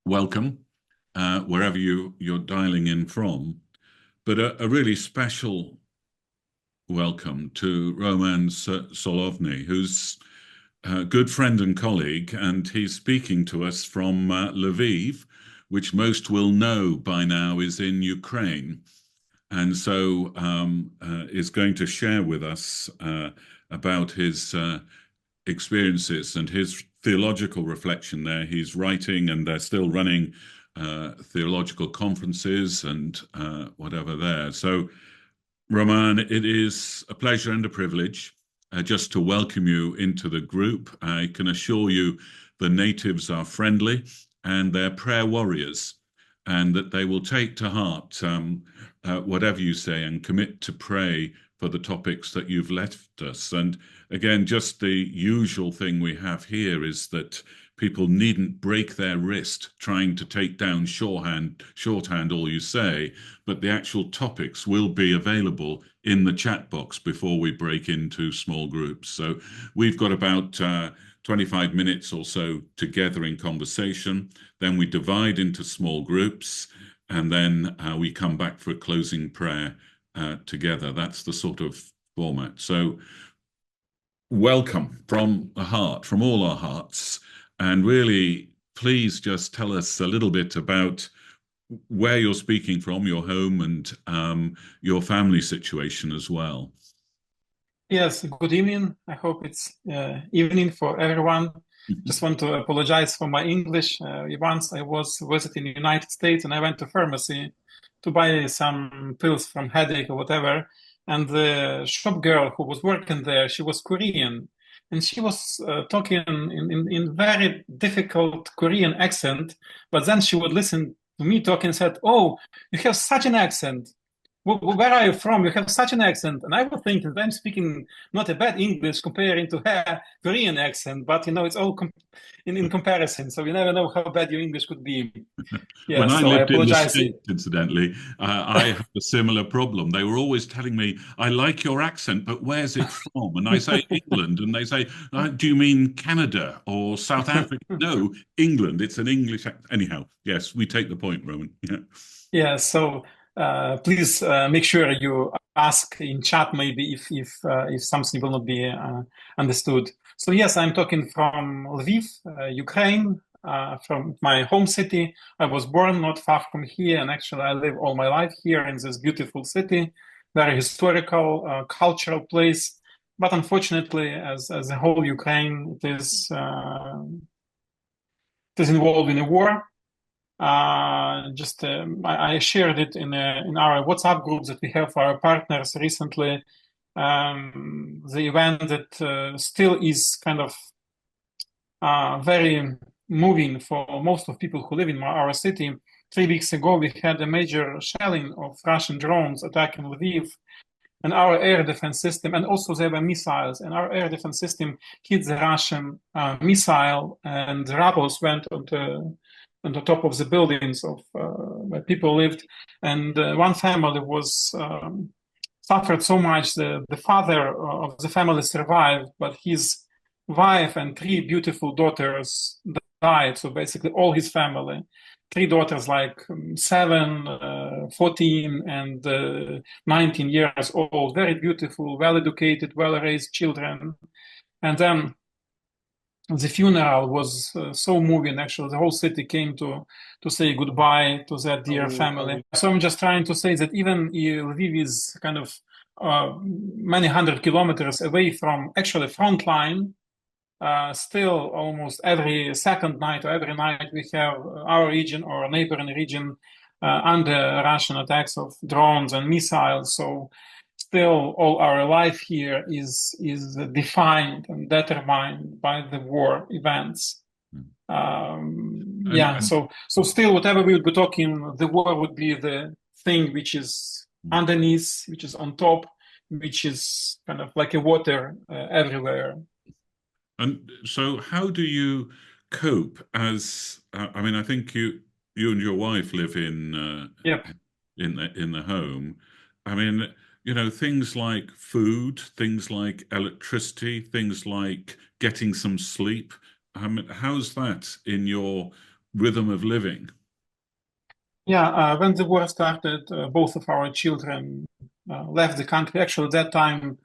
welcome wherever you're dialing in from, but a really special welcome to Roman Solovny, who's a good friend and colleague, and he's speaking to us from Lviv, which most will know by now is in Ukraine. And so is going to share with us about his experiences and his theological reflection there. He's writing, and they're still running theological conferences and whatever there. So, Roman, it is a pleasure and a privilege just to welcome you into the group. I can assure you the natives are friendly and they're prayer warriors, and that they will take to heart whatever you say and commit to pray for the topics that you've left us. And again, just the usual thing we have here is that people needn't break their wrist trying to take down shorthand all you say, but the actual topics will be available in the chat box before we break into small groups. So we've got about 25 minutes or so together in conversation. Then we divide into small groups, and then we come back for a closing prayer together. That's the sort of format. So welcome from the heart, from all our hearts. And really, please just tell us a little bit about where you're speaking from, your home, and your family situation as well. Yes, good evening. I hope it's evening for everyone. Just want to apologize for my English. Once I was visiting the United States and I went to pharmacy to buy some pills from headache or whatever. And the shop girl who was working there, she was Korean. And she was talking in very difficult Korean accent. But then she would listen to me talking and said, "Oh, you have such an accent. Where are you from? You have such an accent." And I was thinking that I'm speaking not a bad English comparing to her Korean accent, but it's all in comparison. So you never know how bad your English could be. Yeah, When I so I lived in the apologize. States, incidentally, I had a similar problem. They were always telling me, "I like your accent, but where's it from?" And I say England, and they say, "Do you mean Canada or South Africa?" No, England. It's an English accent. Anyhow, yes, we take the point, Roman. Yeah. Yeah, so please make sure you ask in chat maybe if something will not be understood. So yes, I'm talking from Lviv, Ukraine, from my home city. I was born not far from here, and actually I live all my life here in this beautiful city, very historical, cultural place. But unfortunately, as a whole Ukraine, it is involved in a war. I shared it in our WhatsApp groups that we have for our partners recently. The event that still is kind of very moving for most of people who live in our city. 3 weeks ago, we had a major shelling of Russian drones attacking Lviv, and our air defense system, and also there were missiles, and our air defense system hit the Russian missile, and the rubbles went on the top of the buildings of where people lived, and one family was suffered so much. The father of the family survived, but his wife and 3 beautiful daughters died. So basically, all his family, 3 daughters, like 7, 14, and 19 years old, very beautiful, well-educated, well-raised children, and then the funeral was so moving. Actually, the whole city came to say goodbye to their dear family. So I'm just trying to say that even Lviv is kind of many hundred kilometers away from actually front line, still almost every second night or every night we have our region or a neighboring region under Russian attacks of drones and missiles. So still all our life here is defined and determined by the war events. So still whatever we would be talking, the war would be the thing which is underneath, which is on top, which is kind of like a water everywhere. And so how do you cope as, I mean, I think you and your wife live in Yep. in the home. I mean, things like food, things like electricity, things like getting some sleep. How's that in your rhythm of living? Yeah, when the war started, both of our children left the country. Actually, at that time,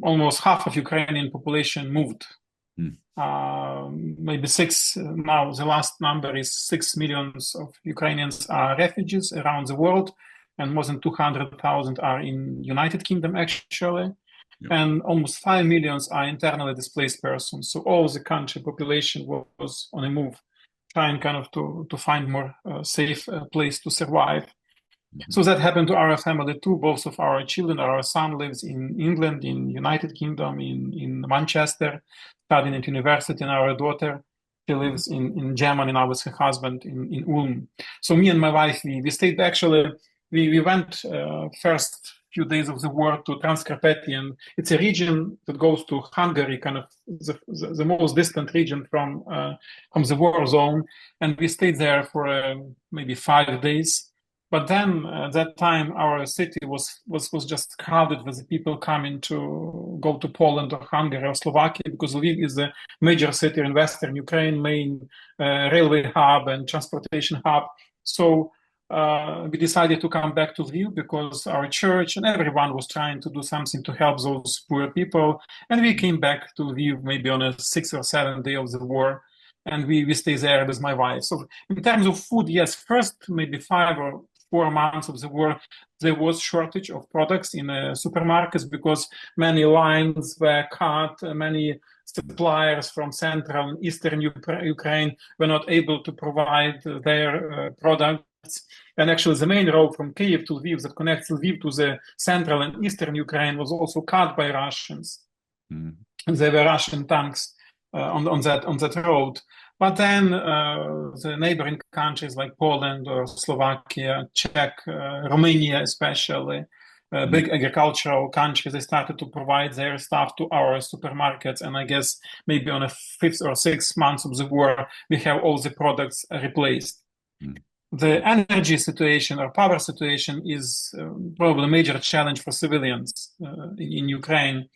almost half of Ukrainian population moved. Maybe six, now the last number is 6 millions of Ukrainians are refugees around the world, and more than 200,000 are in United Kingdom, actually. Yep. And almost 5 millions are internally displaced persons. So all the country population was on a move, trying kind of to find more safe place to survive. So that happened to our family too. Both of our children, our son lives in England, in United Kingdom, in Manchester, studying at university, and our daughter, she lives in Germany now with her husband in Ulm. So me and my wife, we stayed actually, we went first few days of the war to Transcarpathian. It's a region that goes to Hungary, kind of the most distant region from the war zone. And we stayed there for maybe 5 days. But then at that time, our city was just crowded with the people coming to go to Poland or Hungary or Slovakia, because Lviv is a major city in Western Ukraine, main railway hub and transportation hub. So we decided to come back to Lviv because our church and everyone was trying to do something to help those poor people. And we came back to Lviv maybe on a 6th or 7th day of the war. And we stay there with my wife. So in terms of food, yes, first maybe 5 or 4 months of the war, there was shortage of products in supermarkets because many lines were cut, many suppliers from central and eastern Ukraine were not able to provide their products. And actually the main road from Kyiv to Lviv that connects Lviv to the central and eastern Ukraine was also cut by Russians. And there were Russian tanks on that road. But then the neighboring countries like Poland or Slovakia, Czech, Romania especially, big agricultural countries, they started to provide their stuff to our supermarkets. And I guess maybe on a 5th or 6th month of the war, we have all the products replaced. The energy situation or power situation is probably a major challenge for civilians in Ukraine.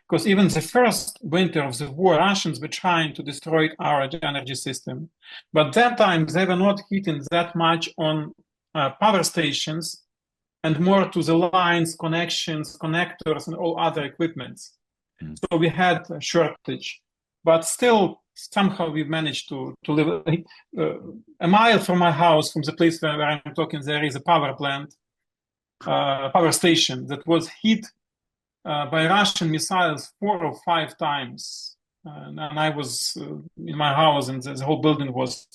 Because even the first winter of the war, Russians were trying to destroy our energy system. But that time, they were not hitting that much on power stations and more to the lines, connections, connectors, and all other equipments. So we had a shortage. But still, somehow we managed to live. A mile from my house, from the place where I'm talking, there is a power plant, power station that was hit by Russian missiles 4 or 5 times. And I was in my house and the whole building was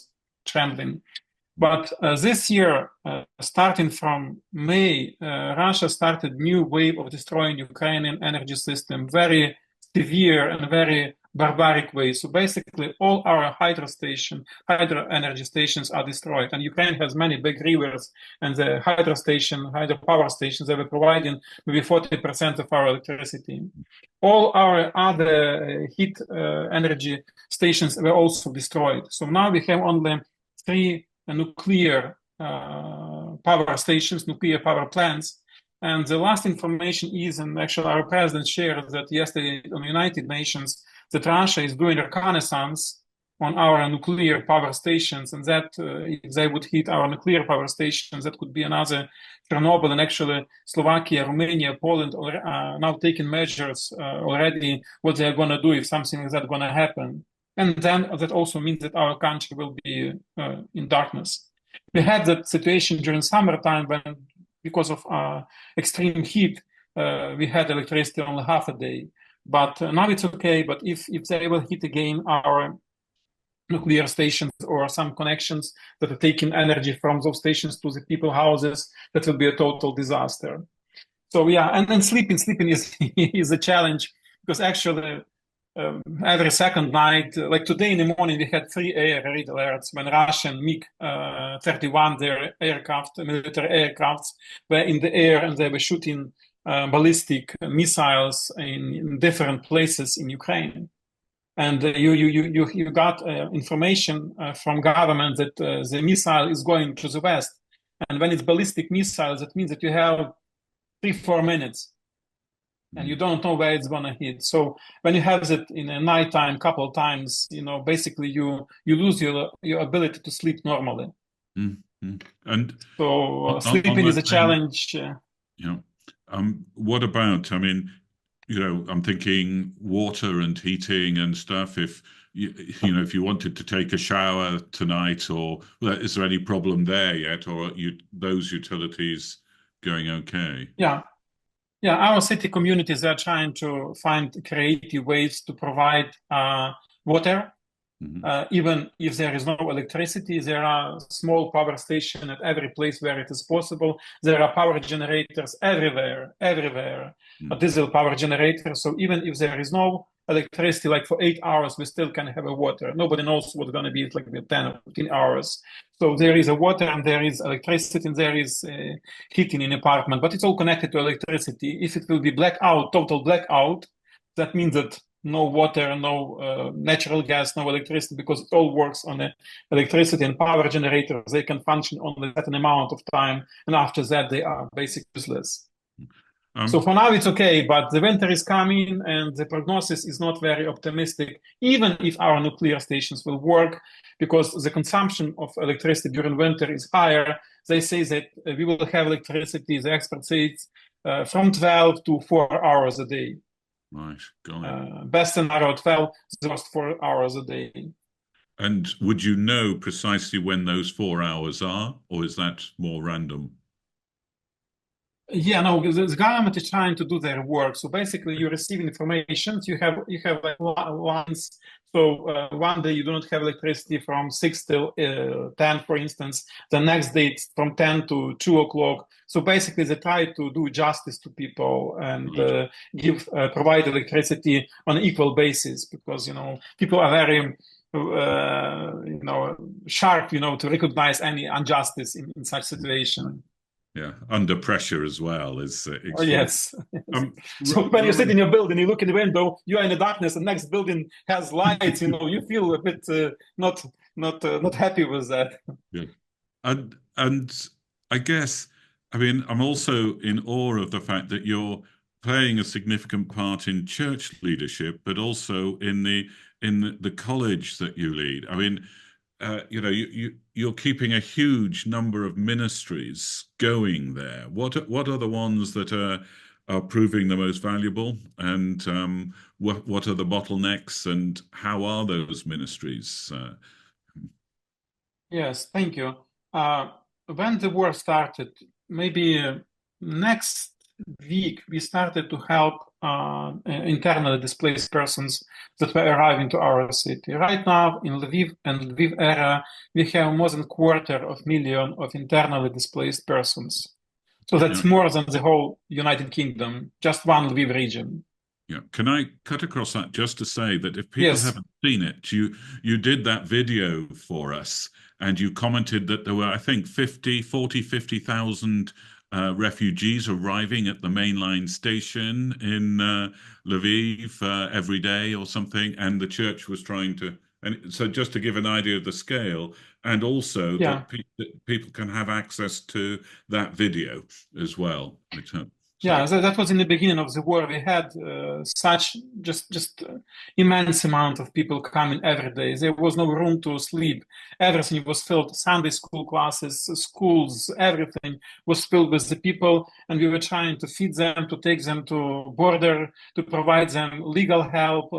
trembling. But this year, starting from May, Russia started new wave of destroying Ukrainian energy system, very severe and very barbaric way. So basically all our hydro energy stations are destroyed. And Ukraine has many big rivers, and the hydropower stations, they were providing maybe 40% of our electricity. All our other heat energy stations were also destroyed. So now we have only 3 nuclear power stations, nuclear power plants. And the last information is, and actually our president shared that yesterday on the United Nations, that Russia is doing reconnaissance on our nuclear power stations, and that if they would hit our nuclear power stations, that could be another Chernobyl. And actually Slovakia, Romania, Poland are now taking measures already what they're going to do if something like that going to happen. And then that also means that our country will be in darkness. We had that situation during summertime when, because of extreme heat, we had electricity only half a day. But now it's okay. But if they will hit again our nuclear stations or some connections that are taking energy from those stations to the people's houses, that will be a total disaster. So yeah, and then sleeping is is a challenge, because actually every second night, like today in the morning, we had 3 air raid alerts when Russian MiG-31, their aircraft, military aircrafts, were in the air and they were shooting ballistic missiles in different places in Ukraine. And you got information from government that the missile is going to the west. And when it's ballistic missiles, that means that you have 3-4 minutes and you don't know where it's going to hit. So when you have it in a nighttime, couple of times, basically you lose your ability to sleep normally. And So on sleeping is that a same, challenge. yeah. What about, I mean, I'm thinking water and heating and stuff. If if you wanted to take a shower tonight, or is there any problem there yet, or are those utilities going okay? Yeah. Yeah, our city communities are trying to find creative ways to provide water. Even if there is no electricity, there are small power stations at every place where it is possible. There are power generators everywhere, a diesel power generator. So even if there is no electricity, like for 8 hours, we still can have a water. Nobody knows what's going to be like 10 or 15 hours. So there is a water and there is electricity and there is heating in apartment, but it's all connected to electricity. If it will be blackout, total blackout, that means that no water, no natural gas, no electricity, because it all works on electricity and power generators. They can function only a certain amount of time, and after that, they are basically useless. So for now, it's okay, but the winter is coming, and the prognosis is not very optimistic, even if our nuclear stations will work, because the consumption of electricity during winter is higher. They say that we will have electricity, the experts say it's from 12 to 4 hours a day. Right, got it. Best scenario 12, just 4 hours a day. And would you know precisely when those 4 hours are, or is that more random? Yeah, no, the government is trying to do their work. So basically, you receive information. You have like lines. So one day you do not have electricity from 6 till 10, for instance. The next day it's from 10 to 2 o'clock. So basically, they try to do justice to people and provide electricity on an equal basis, because people are very sharp, to recognize any injustice in such situation. Yeah, under pressure as well is Oh, extreme. yes. So when you sit in your building, you look in the window, you are in the darkness, and next building has lights. You feel a bit not happy with that. Yeah, and I guess, I mean, I'm also in awe of the fact that you're playing a significant part in church leadership, but also in the college that you lead. I mean, you're keeping a huge number of ministries going there. What are the ones that are proving the most valuable, and what are the bottlenecks, and how are those ministries? Yes, thank you. When the war started, maybe next week, we started to help internally displaced persons that were arriving to our city. Right now, in Lviv and Lviv area, we have more than 250,000 of internally displaced persons. So that's Yeah. more than the whole United Kingdom, just one Lviv region. Yeah. Can I cut across that just to say that if people Yes, haven't seen it, you did that video for us, and you commented that there were, I think, 50,000 refugees arriving at the mainline station in Lviv every day or something, and the church was trying to. And so, just to give an idea of the scale, and also yeah. that people can have access to that video as well. Yeah, So, that was in the beginning of the war. We had such just immense amount of people coming every day. There was no room to sleep. Everything was filled. Sunday school classes, schools, everything was filled with the people, and we were trying to feed them, to take them to border, to provide them legal help,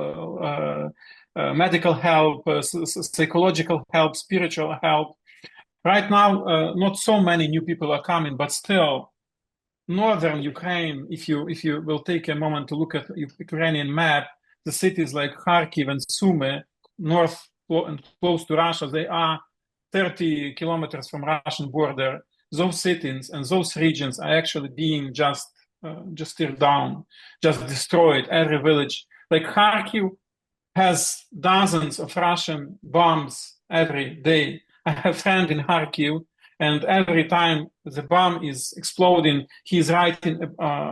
medical help, psychological help, spiritual help. Right now, not so many new people are coming, but still northern Ukraine, if you will take a moment to look at Ukrainian map, the cities like Kharkiv and Sumy, north and close to Russia, they are 30 kilometers from Russian border. Those cities and those regions are actually being just teared down, just destroyed. Every village, like Kharkiv, has dozens of Russian bombs every day. I have a friend in Kharkiv, and every time the bomb is exploding, he's writing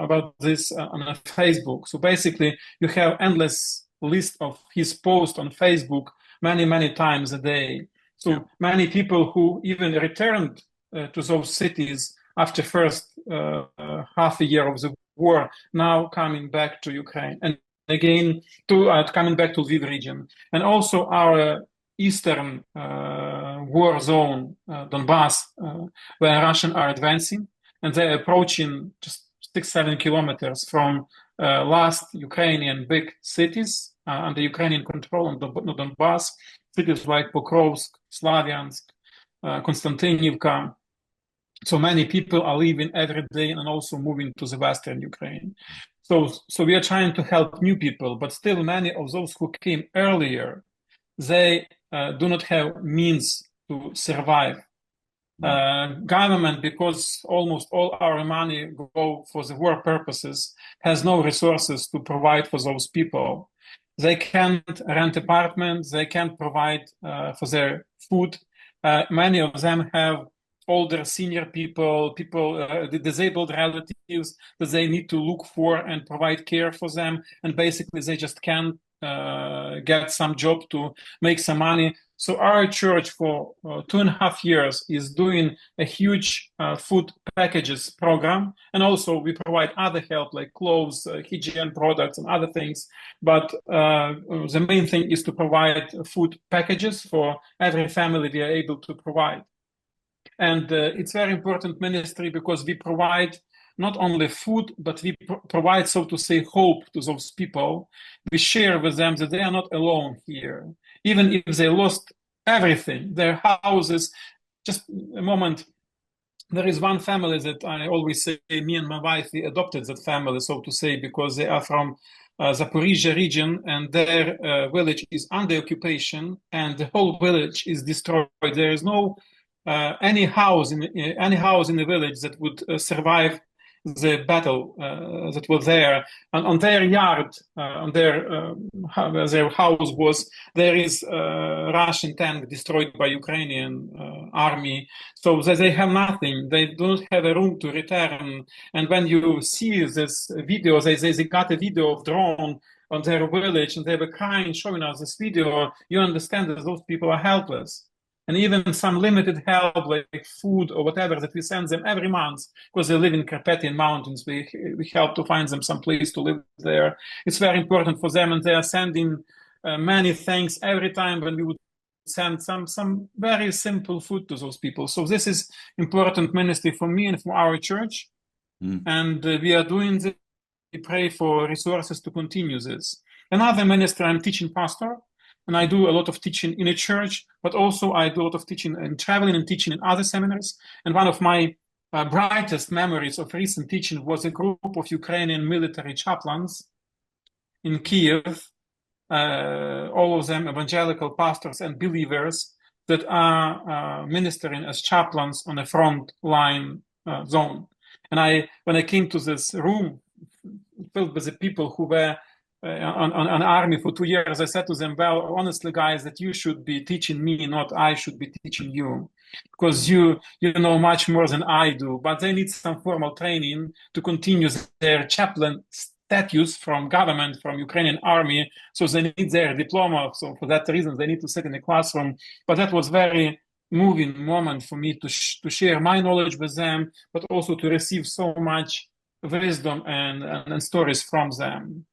about this on Facebook. So basically, you have endless list of his posts on Facebook many times a day. So yeah. many people who even returned to those cities after first half a year of the war, now coming back to Ukraine, and again coming back to Lviv region, and also our eastern war zone, Donbass, where Russians are advancing, and they're approaching just 6-7 kilometers from last Ukrainian big cities under Ukrainian control on Donbass, cities like Pokrovsk, Slavyansk, Konstantinivka. So many people are leaving every day and also moving to the Western Ukraine. So we are trying to help new people, but still many of those who came earlier, they do not have means to survive. Government, because almost all our money go for the war purposes, has no resources to provide for those people. They can't rent apartments, they can't provide for their food. Many of them have older senior people, the disabled relatives that they need to look for and provide care for them. And basically they just can't get some job to make some money. So our church for 2.5 years is doing a huge food packages program. And also we provide other help like clothes, hygiene products and other things. But the main thing is to provide food packages for every family we are able to provide. And it's very important ministry because we provide not only food, but we provide, so to say, hope to those people. We share with them that they are not alone here. Even if they lost everything, their houses, just a moment, there is one family that I always say, me and my wife, we adopted that family, so to say, because they are from Zaporizhia region and their village is under occupation and the whole village is destroyed. There is no any house in the village that would survive the battle that was there. And on their yard, on their where their house was, there is a Russian tank destroyed by Ukrainian army. So they have nothing. They don't have a room to return. And when you see this video, they got a video of drone on their village, and they were crying, showing us this video. You understand that those people are helpless. And even some limited help like food or whatever that we send them every month because they live in Carpathian Mountains. We help to find them some place to live there. It's very important for them, and they are sending many thanks every time when we would send some very simple food to those people. So this is important ministry for me and for our church. And we are doing this. We pray for resources to continue this. Another ministry, I'm teaching pastor. And I do a lot of teaching in a church, but also I do a lot of teaching and traveling and teaching in other seminaries. And one of my brightest memories of recent teaching was a group of Ukrainian military chaplains in Kiev, all of them evangelical pastors and believers that are ministering as chaplains on a front line zone. And when I came to this room filled with the people who were on army for 2 years, I said to them, well, honestly, guys, that you should be teaching me, not I should be teaching you, because you know much more than I do. But they need some formal training to continue their chaplain status from government, from Ukrainian army. So they need their diploma. So for that reason, they need to sit in the classroom. But that was very moving moment for me to share my knowledge with them, but also to receive so much wisdom and stories from them.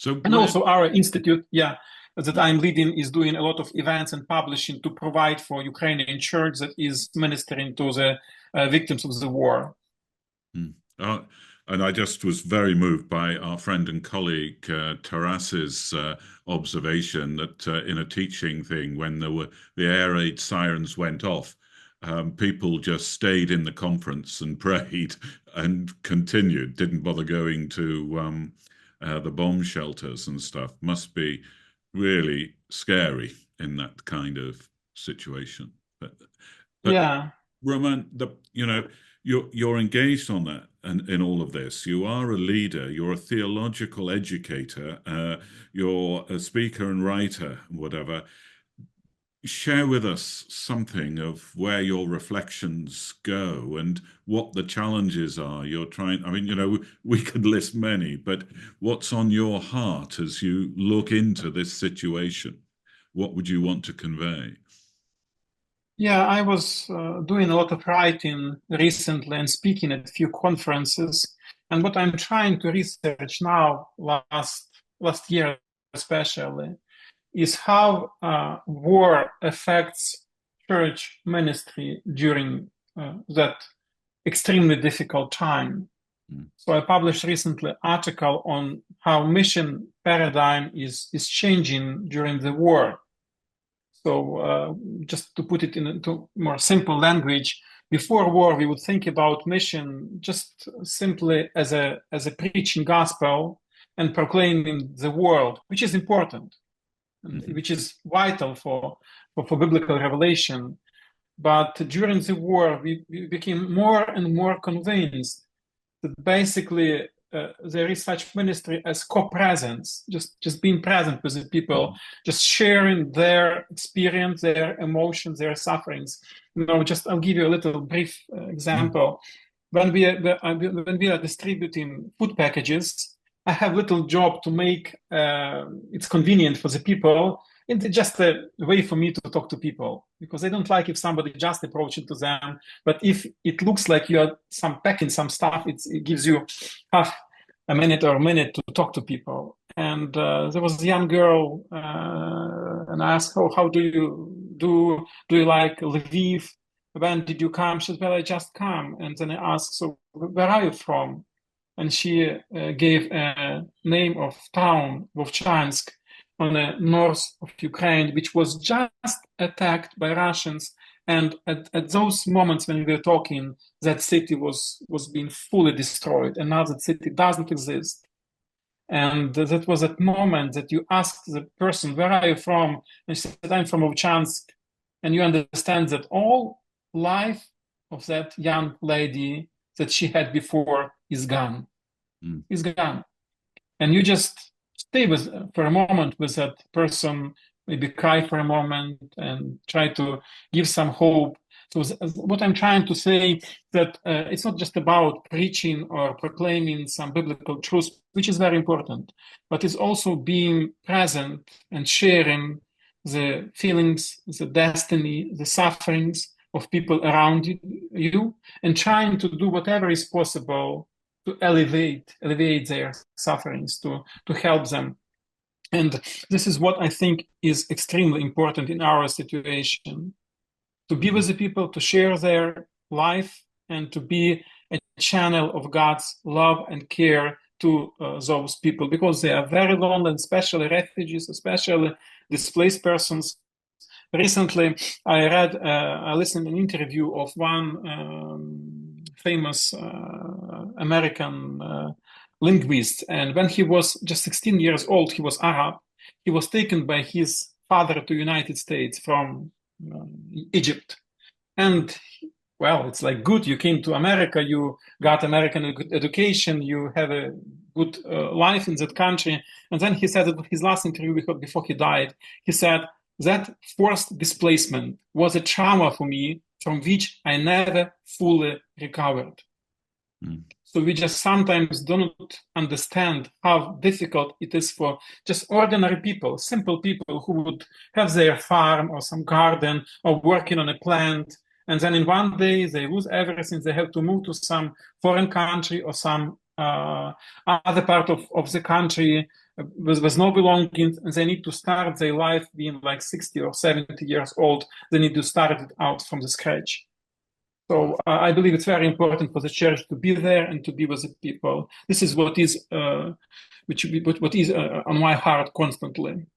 And also our institute, that I'm leading is doing a lot of events and publishing to provide for Ukrainian church that is ministering to the victims of the war. And I just was very moved by our friend and colleague Taras's observation that in a teaching thing, when the air raid sirens went off, people just stayed in the conference and prayed and continued, didn't bother going to the bomb shelters and stuff. Must be really scary in that kind of situation. But yeah, Roman, you're engaged on that and in all of this. You are a leader. You're a theological educator. You're a speaker and writer, whatever. Share with us something of where your reflections go and what the challenges are you're trying. I mean, we could list many, but what's on your heart as you look into this situation? What would you want to convey? Yeah, I was doing a lot of writing recently and speaking at a few conferences. And what I'm trying to research now, last year especially, is how war affects church ministry during that extremely difficult time. So I published recently an article on how mission paradigm is changing during the war. So just to put it into more simple language, before war we would think about mission just simply as a preaching gospel and proclaiming the world, which is important, which is vital for biblical revelation. But during the war, we became more and more convinced that basically there is such ministry as co-presence, just being present with the people, just sharing their experience, their emotions, their sufferings. Just I'll give you a little brief example. When we are distributing food packages, I have little job to make it's convenient for the people. It's just a way for me to talk to people, because they don't like if somebody just approaches to them. But if it looks like you are packing some stuff, it gives you half a minute or a minute to talk to people. And there was a young girl, and I asked her, "How do you like Lviv? When did you come?" She said, "Well, I just come." And then I asked, "So where are you from?" And she gave a name of town, Vovchansk, on the north of Ukraine, which was just attacked by Russians. And at those moments when we were talking, that city was being fully destroyed, and now that city doesn't exist. And that was that moment that you ask the person, "Where are you from?" And she said, "I'm from Ovchansk." And you understand that all life of that young lady that she had before is gone. Is gone. And you just stay for a moment with that person, maybe cry for a moment and try to give some hope. So what I'm trying to say that it's not just about preaching or proclaiming some biblical truth, which is very important, but it's also being present and sharing the feelings, the destiny, the sufferings of people around you, and trying to do whatever is possible to alleviate their sufferings, to help them. And this is what I think is extremely important in our situation, to be with the people, to share their life, and to be a channel of God's love and care to those people, because they are very lonely, and especially refugees, especially displaced persons. Recently, I listened to an interview of one famous American linguist, and when he was just 16 years old, he was Arab. He was taken by his father to United States from Egypt, and well, it's like, good, you came to America, you got American education, you have a good life in that country. And then he said that his last interview before he died, he said that forced displacement was a trauma for me from which I never fully recovered. So we just sometimes don't understand how difficult it is for just ordinary people, simple people who would have their farm or some garden or working on a plant. And then in one day they lose everything. They have to move to some foreign country or some other part of the country with no belongings. And they need to start their life being like 60 or 70 years old. They need to start it out from the scratch. So I believe it's very important for the church to be there and to be with the people. This is what is on my heart constantly.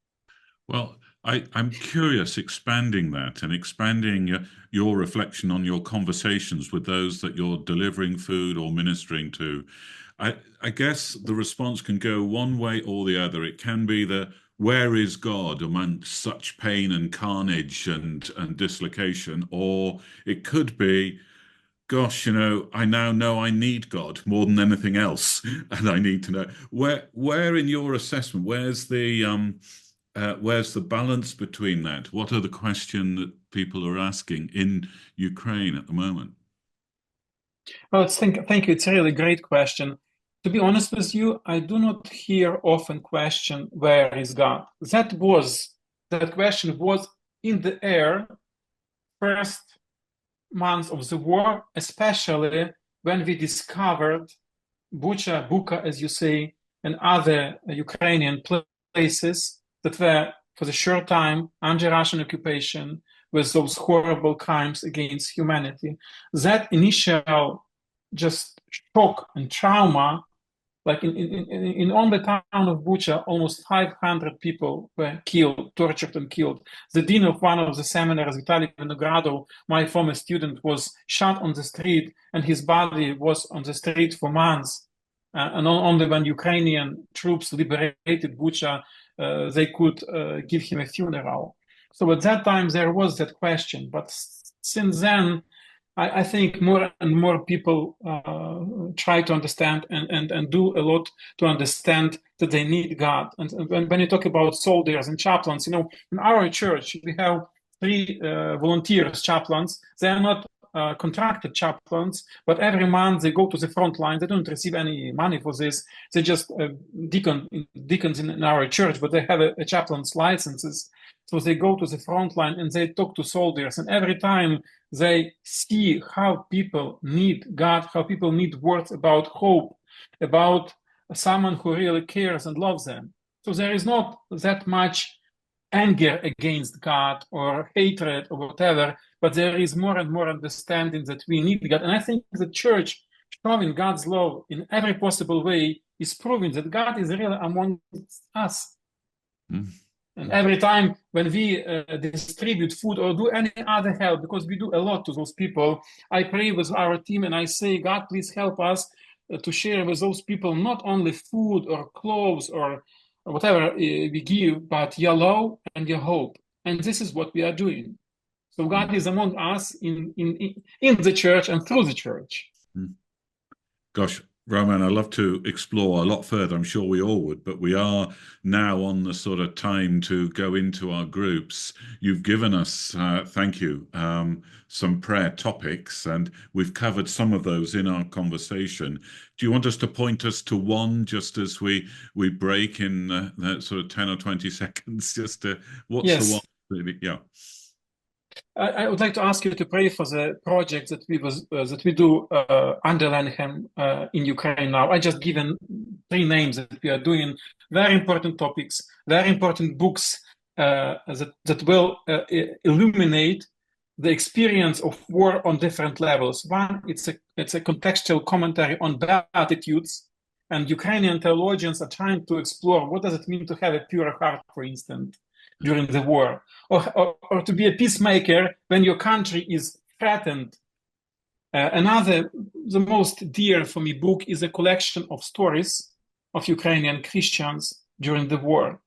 Well, I'm curious, expanding that and expanding your reflection on your conversations with those that you're delivering food or ministering to. I guess the response can go one way or the other. It can be the where is God among such pain and carnage and dislocation, or it could be, gosh, I now know I need God more than anything else, and I need to know where in your assessment, where's the balance between that? What are the questions that people are asking in Ukraine at the moment? Well, thank you. It's a really great question. To be honest with you, I do not hear often question, where is God? That question was in the air first months of the war, especially when we discovered Bucha, Bucha, as you say, and other Ukrainian places that were, for the short time, under Russian occupation with those horrible crimes against humanity. That initial just shock and trauma, like in on the town of Bucha, almost 500 people were killed, tortured and killed. The dean of one of the seminaries, Vitaly Vinogradov, my former student, was shot on the street, and his body was on the street for months. And only when Ukrainian troops liberated Bucha, they could give him a funeral. So at that time, there was that question. But since then, I think more and more people try to understand and do a lot to understand that they need God. And when you talk about soldiers and chaplains, in our church, we have 3 volunteers, chaplains. They are not contracted chaplains, but every month they go to the front line. They don't receive any money for this. They just deacons in our church, but they have a chaplain's licenses. So they go to the front line and they talk to soldiers. And every time they see how people need God, how people need words about hope, about someone who really cares and loves them. So there is not that much anger against God or hatred or whatever, but there is more and more understanding that we need God. And I think the church showing God's love in every possible way is proving that God is really among us. Mm. And every time when we distribute food or do any other help, because we do a lot to those people, I pray with our team and I say, God, please help us to share with those people not only food or clothes or whatever we give, but your love and your hope. And this is what we are doing. So God is among us in the church and through the church. Gosh, Roman, I'd love to explore a lot further. I'm sure we all would, but we are now on the sort of time to go into our groups. You've given us, thank you, some prayer topics, and we've covered some of those in our conversation. Do you want us to point us to one just as we break in that sort of 10 or 20 seconds? Just what's the one? Yeah. I would like to ask you to pray for the project that we do under Langham in Ukraine now. I just given 3 names that we are doing. Very important topics, very important books that will illuminate the experience of war on different levels. One, it's a contextual commentary on Beatitudes, and Ukrainian theologians are trying to explore what does it mean to have a pure heart, for instance, during the war, or to be a peacemaker when your country is threatened. Another, the most dear for me book is a collection of stories of Ukrainian Christians during the war.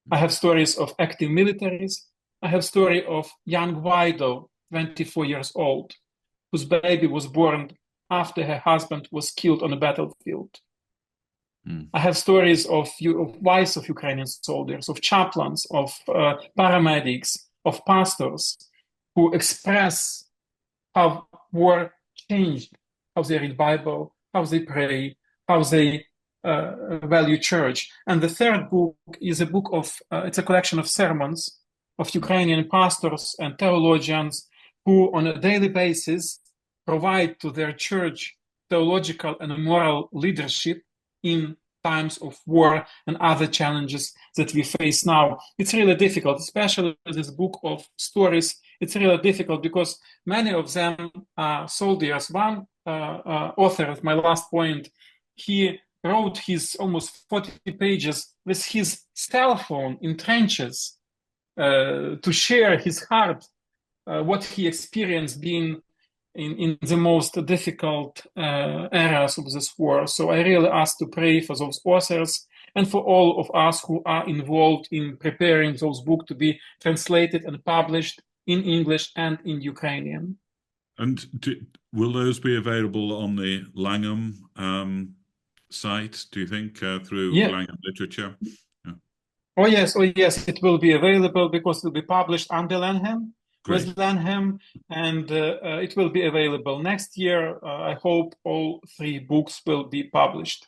I have stories of active militaries. I have story of young widow, 24 years old, whose baby was born after her husband was killed on a battlefield. I have stories of wives of Ukrainian soldiers, of chaplains, of paramedics, of pastors who express how war changed, how they read Bible, how they pray, how they value church. And the third book is a book of, it's a collection of sermons of Ukrainian pastors and theologians who on a daily basis provide to their church theological and moral leadership in times of war and other challenges that we face now. It's really difficult, especially this book of stories. It's really difficult because many of them are soldiers. One author, my last point, he wrote his almost 40 pages with his cell phone in trenches to share his heart, what he experienced being in the most difficult areas of this war. So I really ask to pray for those authors and for all of us who are involved in preparing those books to be translated and published in English and in Ukrainian. And will those be available on the Langham site, do you think, through Langham Literature? Yeah. Oh yes, it will be available because it will be published under Langham. Great. With Langham, and it will be available next year. I hope all 3 books will be published.